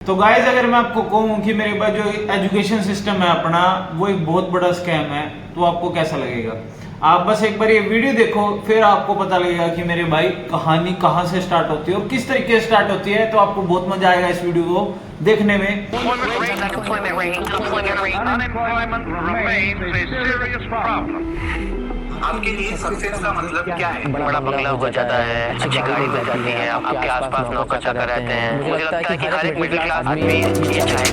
तो गाइस अगर मैं आपको कहूँ कि मेरे पास जो एजुकेशन सिस्टम है अपना वो एक बहुत बड़ा स्कैम है तो आपको कैसा लगेगा। आप बस एक बार ये वीडियो देखो फिर आपको पता लगेगा कि मेरे भाई कहानी कहाँ से स्टार्ट होती है और किस तरीके से स्टार्ट होती है। तो आपको बहुत मजा आएगा इस वीडियो को देखने में। आपके लिए सक्सेस का मतलब क्या है? बड़ा बंगला हो जाता है, अच्छी गाड़ी मिल जाती है, आपके आसपास नौकर चाकर रहते हैं। मुझे लगता है कि हर एक मिडिल क्लास आदमी ये चाहे।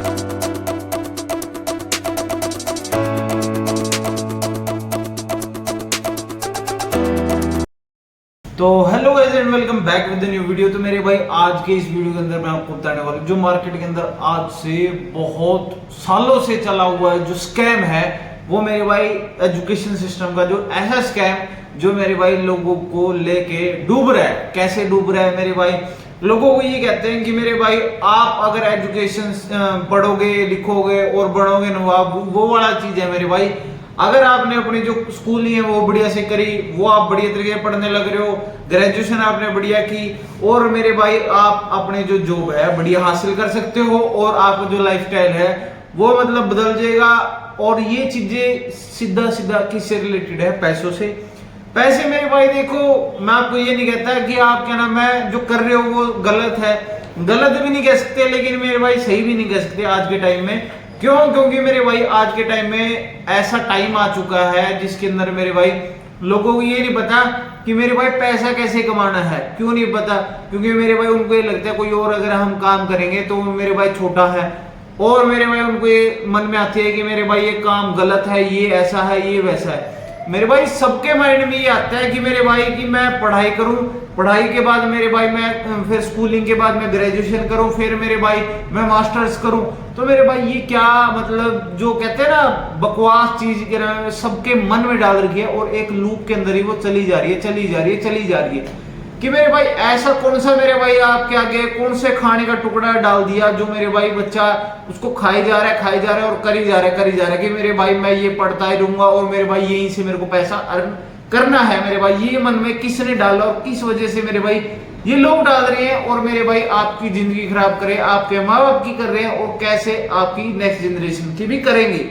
तो hello guys and welcome back with the new video. तो मेरे भाई आज के इस वीडियो के अंदर मैं आपको बताने वाला हूं जो मार्केट के अंदर आज से बहुत सालों से चला हुआ है जो स्कैम है वो मेरे भाई एजुकेशन सिस्टम का जो ऐसा स्कैम जो मेरे भाई लोगों को लेके डूब रहा है। कैसे डूब रहा है मेरे भाई? लोगों को ये कहते हैं कि मेरे भाई आप अगर एजुकेशन पढ़ोगे लिखोगे और बनोगे नवाब, वो वाला चीज है मेरे भाई। अगर आपने अपनी जो स्कूलिंग है वो बढ़िया से करी, वो आप बढ़िया तरीके से पढ़ने लग रहे हो, ग्रेजुएशन आपने बढ़िया की और मेरे भाई आप अपने जो जॉब है बढ़िया हासिल कर सकते हो और आपका जो लाइफस्टाइल है वो मतलब बदल जाएगा। और ये चीजें सीधा सीधा किससे रिलेटेड है? पैसों से। पैसे मेरे भाई देखो, मैं आपको ये नहीं कहता कि आप क्या नाम है जो कर रहे हो वो गलत है, गलत भी नहीं कह सकते लेकिन मेरे भाई सही भी नहीं कह सकते आज के टाइम में। क्यों? क्योंकि मेरे भाई आज के टाइम में ऐसा टाइम आ चुका है जिसके अंदर मेरे भाई लोगों को ये नहीं पता कि मेरे भाई पैसा कैसे कमाना है। क्यों नहीं पता? क्योंकि मेरे भाई उनको ये लगता है कोई और अगर हम काम करेंगे तो मेरे भाई छोटा है और मेरे भाई उनको ये मन में आती है कि मेरे भाई ये काम गलत है, ये ऐसा है, ये वैसा है। मेरे भाई सबके माइंड में ये आता है कि मेरे भाई की मैं पढ़ाई करूं, पढ़ाई के बाद मेरे भाई मैं फिर स्कूलिंग के बाद मैं ग्रेजुएशन करूं, फिर मेरे भाई मैं मास्टर्स करूं। तो मेरे भाई ये क्या मतलब जो कहते हैं ना बकवास चीज के सबके मन में डाल रखी है और एक लूप के अंदर ही वो चली जा रही है, चली जा रही है, चली जा रही है कि मेरे भाई ऐसा कौन सा मेरे भाई आपके आगे कौन से खाने का टुकड़ा डाल दिया जो मेरे भाई बच्चा उसको खाई जा रहा है, खाई जा रहा है और करी जा रहा है, करी जा रहा है कि मेरे भाई मैं ये पढ़ता ही रहूंगा और मेरे भाई यहीं से मेरे को पैसा अर्न करना है। मेरे भाई ये मन में किसने डाला और किस वजह से मेरे भाई ये लोग डाल रहे हैं और मेरे भाई आपकी जिंदगी खराब करे, आपके माँ बाप की कर रहे हैं और कैसे आपकी नेक्स्ट जनरेशन की भी करेंगे।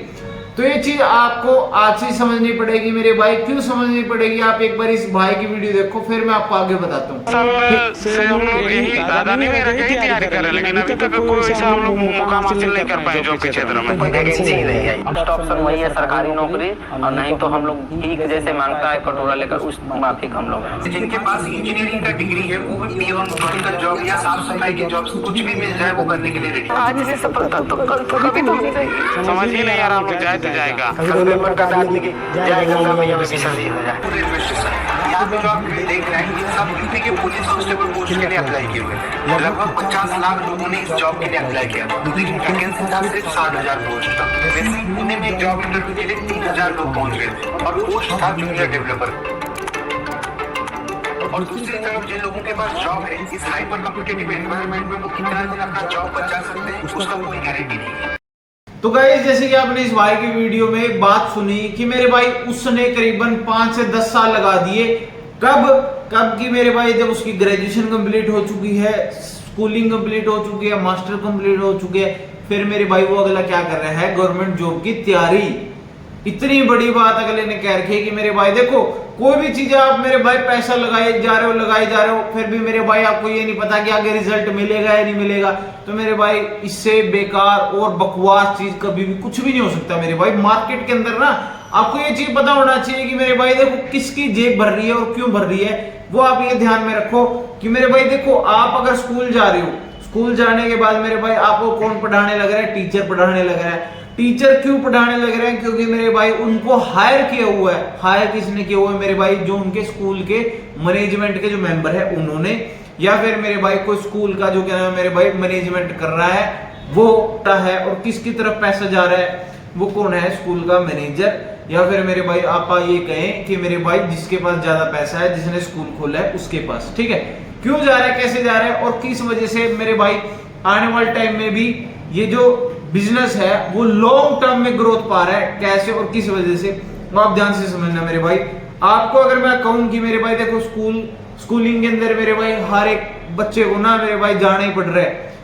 तो ये चीज आपको आज से समझनी पड़ेगी मेरे भाई। क्यों समझनी पड़ेगी? आप एक बार इस भाई की वीडियो देखो फिर मैं आपको आगे बताता हूँ। हम लोग यही आदानी में रह के तैयारी कर रहे हैं लेकिन अभी तक कोई ऐसा हम लोग मुकाम हासिल नहीं कर पाए जॉब के क्षेत्र में। वैकेंसी ही नहीं है। फर्स्ट ऑप्शन वही है सरकारी नौकरी और नहीं तो हम लोग भीख जैसे मांगता है कटोरा लेकर उस माफिक हम लोग। जिनके पास इंजीनियरिंग का डिग्री है वो भी टिपिकल जॉब या साफ सफाई की जॉब कुछ भी मिल जाए वो करने के लिए रेडी। आज से सफलता तो कल तो कभी तो नहीं रहेगी। समझ ही नहीं आ रहा हम लोग जाए जाएगा आदमी की जय गंगा मैया में विसर्जित हो जाए। रेलवे स्टेशन यहाँ पे जो आप देख रहे हैं ये सब यूपी के पुलिस कांस्टेबल पोस्ट के लिए अप्लाई किए हुए हैं। लगभग 50 लाख लोगों ने इस जॉब के लिए अप्लाई किया लेकिन वैकेंसी था सिर्फ 60,000 पोस्ट था। वैसे पुणे में जॉब इंटरव्यू के लिए 3,000 लोग पहुंच गए और पोस्ट था जूनियर डेवलपर। और दूसरी तरफ जिन लोगों के पास जॉब है इस हाइपर कॉम्पिटिटिव एनवायरनमेंट में वो कितना दिन अपना जॉब बचा सकते हैं उसका कोई गारंटी नहीं है। तो गाइस जैसे कि आपने इस भाई की वीडियो में एक बात सुनी कि मेरे भाई उसने करीबन 5 से 10 साल लगा दिए। कब की मेरे भाई जब उसकी ग्रेजुएशन कंप्लीट हो चुकी है, स्कूलिंग कंप्लीट हो चुकी है, मास्टर कंप्लीट हो चुके हैं, फिर मेरे भाई वो अगला क्या कर रहा है? गवर्नमेंट जॉब की तैयारी। इतनी बड़ी बात अगले ने कह रखी है कि मेरे भाई देखो कोई भी चीज आप मेरे भाई पैसा लगाए जा रहे हो फिर भी मेरे भाई आपको ये नहीं पता कि आगे रिजल्ट मिलेगा या नहीं मिलेगा। तो मेरे भाई इससे बेकार और बकवास चीज कभी भी कुछ भी नहीं हो सकता। मेरे भाई मार्केट के अंदर ना आपको ये चीज पता होना चाहिए कि मेरे भाई देखो किसकी जेब भर रही है और क्यों भर रही है वो आप ये ध्यान में रखो कि मेरे भाई देखो आप अगर स्कूल जा रहे हो, स्कूल जाने के बाद मेरे भाई आपको कौन पढ़ाने लग रहा है? टीचर पढ़ाने लग रहा है। टीचर क्यों पढ़ाने लग रहे हैं? क्योंकि मेरे भाई उनको हायर किया हुआ है। हायर किसने किया हुआ है मेरे भाई? जो उनके स्कूल के मैनेजमेंट के जो मेंबर है उन्होंने, या फिर मेरे भाई कोई स्कूल का जो क्या नाम मेरे भाई मैनेजमेंट कर रहा है वो है। और किसकी तरफ पैसा जा रहा है? वो कौन है? स्कूल का मैनेजर या फिर मेरे भाई आप ये कहें कि मेरे भाई जिसके पास ज्यादा पैसा है, जिसने स्कूल खोला है उसके पास। ठीक है, क्यों जा रहा है, कैसे जा रहा है और किस वजह से मेरे भाई आने वाले टाइम में भी ये जो बिजनेस है वो लॉन्ग टर्म में ग्रोथ पा रहा है, कैसे और किस वजह से? आप ध्यान से समझना मेरे भाई। आपको अगर मैं कहूं कि मेरे भाई देखो स्कूलिंग के अंदर मेरे भाई हर एक बच्चे को ना मेरे भाई जाना ही पड़ रहा है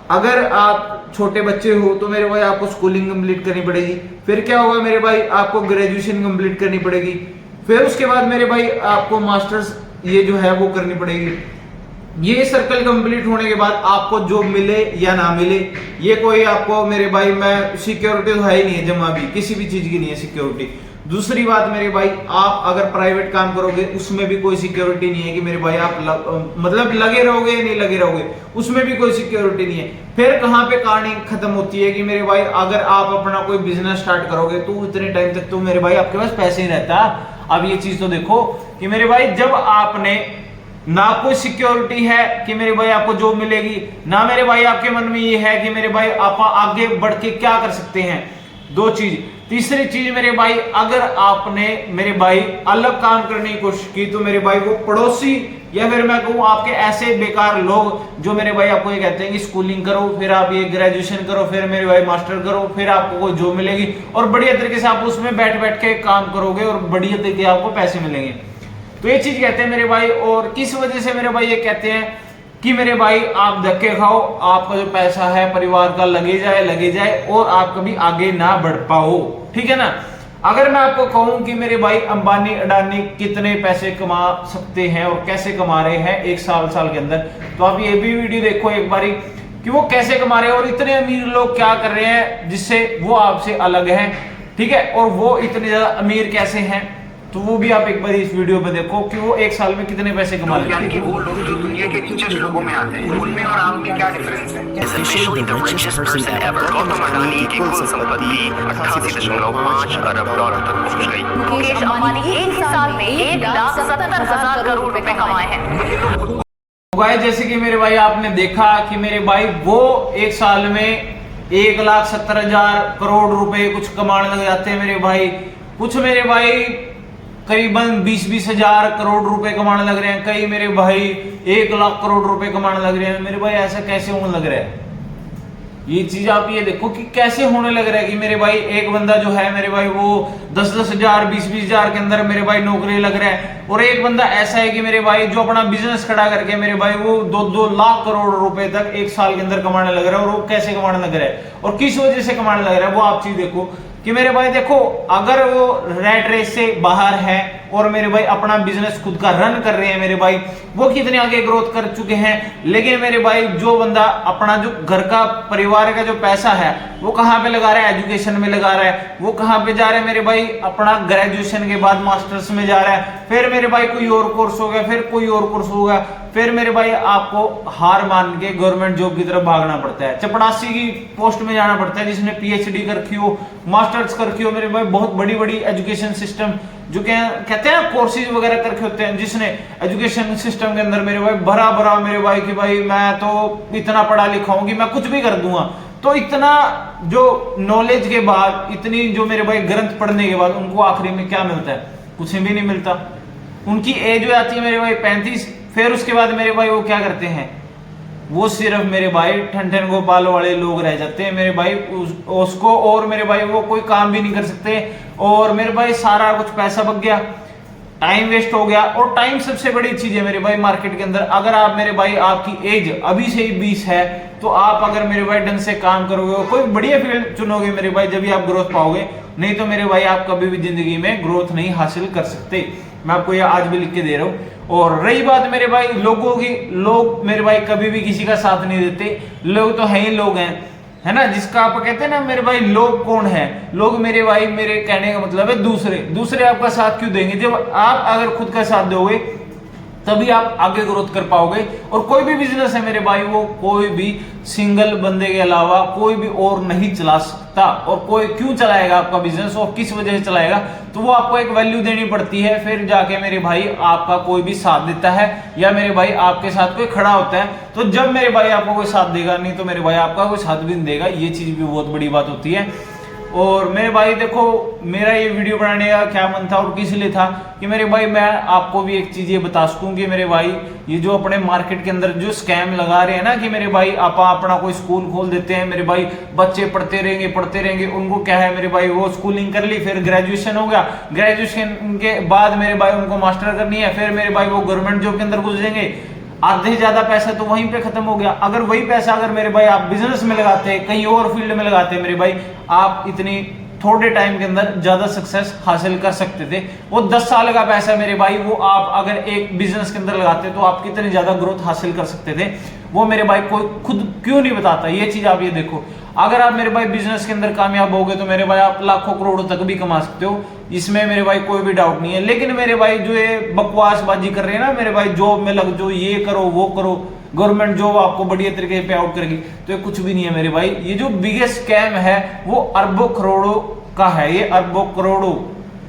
अगर आप छोटे बच्चे हो तो मेरे भाई आपको स्कूलिंग कंप्लीट करनी पड़ेगी। फिर क्या होगा मेरे भाई, आपको ग्रेजुएशन कंप्लीट करनी पड़ेगी। फिर उसके बाद मेरे भाई आपको मास्टर्स ये जो है वो करनी पड़ेगी। ये सर्कल कंप्लीट होने के बाद आपको जॉब मिले या ना मिले, ये कोई आपको मेरे भाई, मैं सिक्योरिटी तो है ही नहीं है, जमा भी किसी भी चीज की नहीं है सिक्योरिटी। दूसरी बात मेरे भाई, आप अगर प्राइवेट काम करोगे उसमें भी कोई सिक्योरिटी नहीं है कि मेरे भाई आप मतलब लगे रहोगे या नहीं लगे रहोगे, उसमें भी कोई सिक्योरिटी नहीं है। फिर कहां पे कहानी खत्म होती है कि मेरे भाई अगर आप अपना कोई बिजनेस स्टार्ट करोगे तो उतने टाइम तक तो मेरे भाई आपके पास पैसे ही रहता। अब ये चीज तो देखो कि मेरे भाई जब आपने ना कोई सिक्योरिटी है कि मेरे भाई आपको जॉब मिलेगी, ना मेरे भाई आपके मन में ये है कि मेरे भाई आप आगे बढ़ के क्या कर सकते हैं, दो चीज। तीसरी चीज मेरे भाई, अगर आपने मेरे भाई अलग काम करने की कोशिश की तो मेरे भाई वो पड़ोसी या फिर मैं कहूँ आपके ऐसे बेकार लोग जो मेरे भाई आपको ये कहते हैं कि स्कूलिंग करो, फिर आप ये ग्रेजुएशन करो, फिर मेरे भाई मास्टर करो, फिर आपको कोई जॉब मिलेगी और बढ़िया तरीके से आप उसमें बैठ बैठ के काम करोगे और बढ़िया तरीके आपको पैसे मिलेंगे। तो ये चीज कहते हैं मेरे भाई। और किस वजह से मेरे भाई ये कहते हैं कि मेरे भाई आप धक्के खाओ, आपका जो पैसा है परिवार का लगे जाए और आप कभी आगे ना बढ़ पाओ, ठीक है ना। अगर मैं आपको कहूं कि मेरे भाई अंबानी अडानी कितने पैसे कमा सकते हैं और कैसे कमा रहे हैं एक साल के अंदर, तो आप ये भी वीडियो देखो एक बारी कि वो कैसे कमा रहे हैं और इतने अमीर लोग क्या कर रहे हैं जिससे वो आपसे अलग है, ठीक है। और वो इतने ज्यादा अमीर कैसे हैं, तो वो भी आप एक बार इस वीडियो पे देखो कि वो एक साल में कितने पैसे कमा लेते हैं। यानी कि वो लोग जो दुनिया के रिचेस्ट लोगों में आते हैं, उनमें और आम में क्या डिफरेंस है? गौतम अडानी की कुल संपत्ति 88.5 अरब डॉलर तक पहुंच गई। मुकेश अंबानी एक साल में 1,70,000 करोड़ रुपए कमाए हैं। गाइस जैसे कि मेरे भाई आपने देखा कि मेरे भाई वो एक साल में 1,70,000 करोड़ रुपए कुछ कमाने लग जाते हैं मेरे भाई। कुछ मेरे भाई करीबन 20-20 हजार करोड़ रुपए कमाने लग रहे हैं, कई मेरे भाई 1 लाख करोड़ रुपए कमाने लग रहे हैं। मेरे भाई ऐसा कैसे होने लग रहा है, ये चीज आप ये देखो कि कैसे होने लग रहा है कि मेरे भाई एक बंदा जो है मेरे भाई वो 10-10 हजार 20-20 हजार के अंदर मेरे भाई नौकरी लग रहा है, और एक बंदा ऐसा है कि मेरे भाई जो अपना बिजनेस खड़ा करके मेरे भाई वो 2-2 लाख करोड़ रुपए तक एक साल के अंदर कमाने लग रहा है। और वो कैसे कमाने लग रहा है और किस वजह से कमाने लग रहा है वो आप चीज देखो कि मेरे भाई देखो, अगर वो रैट रेस से बाहर है और मेरे भाई अपना बिजनेस खुद का रन कर रहे हैं मेरे भाई, वो कितने आगे ग्रोथ कर चुके हैं। लेकिन मेरे भाई जो बंदा अपना जो घर का परिवार का जो पैसा है वो कहाँ पे लगा रहा है, एजुकेशन में लगा रहा है। वो कहाँ पे जा रहा है मेरे भाई, अपना ग्रेजुएशन के बाद मास्टर्स में जा रहा है, फिर मेरे भाई कोई और कोर्स हो गया, फिर कोई और कोर्स होगा, फिर मेरे भाई आपको हार मान के गवर्नमेंट जॉब की तरफ भागना पड़ता है, चपड़ासी की पोस्ट में जाना पड़ता है, जिसने पीएचडी कर रखी हो, मास्टर्स कर रखी हो मेरे भाई, बहुत बड़ी बड़ी एजुकेशन सिस्टम जो कहते हैं कोर्सेज वगैरह करके होते हैं, जिसने एजुकेशन सिस्टम के अंदर मेरे भाई भरा मेरे भाई कि भाई मैं तो इतना पढ़ा लिखा हूं कि मैं कुछ भी कर दूंगा। तो इतना जो नॉलेज के बाद, इतनी जो मेरे भाई ग्रंथ पढ़ने के बाद उनको आखिरी में क्या मिलता है, कुछ भी नहीं मिलता। उनकी एज हो जाती है मेरे भाई 35, फिर उसके बाद मेरे भाई वो क्या करते हैं, वो सिर्फ मेरे भाई ठन गोपाल वाले लोग रह जाते हैं मेरे भाई उसको, और मेरे भाई वो कोई काम भी नहीं कर सकते, और मेरे भाई सारा कुछ पैसा बच गया, टाइम वेस्ट हो गया। और टाइम सबसे बड़ी चीज है मेरे भाई मार्केट के अंदर। अगर आप मेरे भाई आपकी एज अभी से ही 20 है तो आप अगर मेरे भाई ढंग से काम करोगे और कोई बढ़िया फील्ड चुनोगे मेरे भाई, जब भी आप ग्रोथ पाओगे, नहीं तो मेरे भाई आप कभी भी जिंदगी में ग्रोथ नहीं हासिल कर सकते। मैं आपको ये आज भी लिख के दे रहा हूँ। और रही बात मेरे भाई लोगों की, लोग मेरे भाई कभी भी किसी का साथ नहीं देते, लोग तो है ही लोग हैं, है ना, जिसका आप कहते हैं ना मेरे भाई लोग कौन है, लोग मेरे भाई, मेरे कहने का मतलब है दूसरे आपका साथ क्यों देंगे। जब आप अगर खुद का साथ दोगे तभी आप आगे ग्रोथ कर पाओगे। और कोई भी बिजनेस है मेरे भाई, वो कोई भी सिंगल बंदे के अलावा कोई भी और नहीं चला सकता। और कोई क्यों चलाएगा आपका बिजनेस और किस वजह से चलाएगा, तो वो आपको एक वैल्यू देनी पड़ती है, फिर जाके मेरे भाई आपका कोई भी साथ देता है या मेरे भाई आपके साथ कोई खड़ा होता है। तो जब मेरे भाई आपको कोई साथ देगा, नहीं तो मेरे भाई आपका कोई साथ भी नहीं देगा। ये चीज भी बहुत बड़ी बात होती है। और मेरे भाई देखो, मेरा ये वीडियो बनाने का क्या मन था और किस लिए था कि मेरे भाई मैं आपको भी एक चीज ये बता सकूं कि मेरे भाई ये जो अपने मार्केट के अंदर जो स्कैम लगा रहे हैं ना, कि मेरे भाई आप अपना कोई स्कूल खोल देते हैं, मेरे भाई बच्चे पढ़ते रहेंगे, उनको क्या है मेरे भाई, वो स्कूलिंग कर ली, फिर ग्रेजुएशन हो गया, ग्रेजुएशन के बाद मेरे भाई उनको मास्टर करनी है, फिर मेरे भाई वो गवर्नमेंट जॉब के अंदर घुस जाएंगे। आधे ज्यादा पैसा तो वहीं पे खत्म हो गया। अगर वही पैसा अगर मेरे भाई आप बिजनेस में लगाते, कहीं और फील्ड में लगाते मेरे भाई, आप इतनी थोड़े टाइम के अंदर ज्यादा सक्सेस हासिल कर सकते थे। वो 10 साल का पैसा मेरे भाई, वो आप अगर एक बिजनेस के अंदर लगाते तो आप कितनी ज्यादा ग्रोथ हासिल कर सकते थे, वो मेरे भाई कोई खुद क्यों नहीं बताता। ये चीज आप ये देखो, अगर आप मेरे भाई बिजनेस के अंदर कामयाब हो गए तो मेरे भाई आप लाखों करोड़ों तक भी कमा सकते हो, इसमें मेरे भाई कोई भी डाउट नहीं है। लेकिन मेरे भाई जो ये बकवासबाजी कर रहे हैं ना मेरे भाई, जॉब में लग जाओ, ये करो वो करो, गवर्नमेंट जॉब आपको बढ़िया तरीके से पे आउट करेगी, तो ये कुछ भी नहीं है मेरे भाई। ये जो बिगेस्ट स्कैम है वो अरबों करोड़ों का है, ये अरबों करोड़ों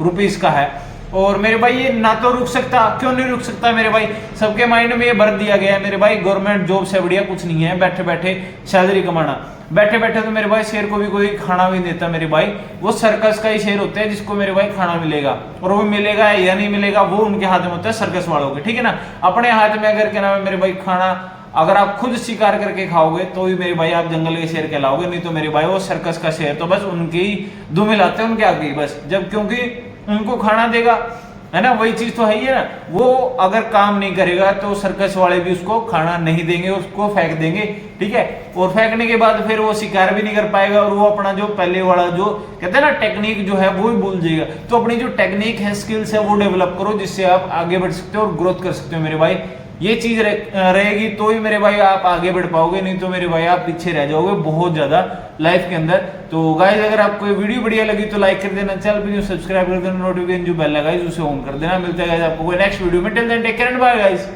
रुपीस का है। और मेरे भाई ये ना तो रुक सकता, क्यों नहीं रुक सकता मेरे भाई, सबके माइंड में ये भर दिया गया है मेरे भाई, गवर्नमेंट जॉब से बढ़िया कुछ नहीं है बैठे बैठे सैलरी कमाना। बैठे बैठे तो मेरे भाई शेर को भी कोई खाना भी देता मेरे भाई, वो सर्कस का ही शेर होता है जिसको मेरे भाई खाना मिलेगा, और वो मिलेगा या नहीं मिलेगा वो उनके हाथ में होता है, सर्कस वालों के, ठीक है ना। अपने हाथ में अगर क्या नाम है मेरे भाई खाना अगर आप खुद शिकार करके खाओगे तो भी मेरे भाई आप जंगल के शेर कहलाओगे, नहीं तो मेरे भाई वो सर्कस का शेर तो बस उनके ही दुम हिलाते हैं उनके आगे बस, जब क्योंकि उनको खाना देगा, है ना, वही चीज तो है ही है ना। वो अगर काम नहीं करेगा तो सर्कस वाले भी उसको खाना नहीं देंगे, उसको फेंक देंगे, ठीक है। और फेंकने के बाद फिर वो शिकार भी नहीं कर पाएगा, और वो अपना जो पहले वाला जो कहते हैं ना टेक्निक जो है वो भी भूल जाएगा। तो अपनी जो टेक्निक है, स्किल्स है, वो डेवलप करो जिससे आप आगे बढ़ सकते हो और ग्रोथ कर सकते हो मेरे भाई। ये चीज रहेगी तो ही मेरे भाई आप आगे बढ़ पाओगे, नहीं तो मेरे भाई आप पीछे रह जाओगे बहुत ज्यादा लाइफ के अंदर। तो गाइस अगर आपको ये वीडियो बढ़िया लगी तो लाइक कर देना, चैनल पे सब्सक्राइब कर देना, नोटिफिकेशन जो बेल है गाइस उसे ऑन कर देना। मिलता है गाइस आपको कोई नेक्स्ट वीडियो में, till then take care and bye guys.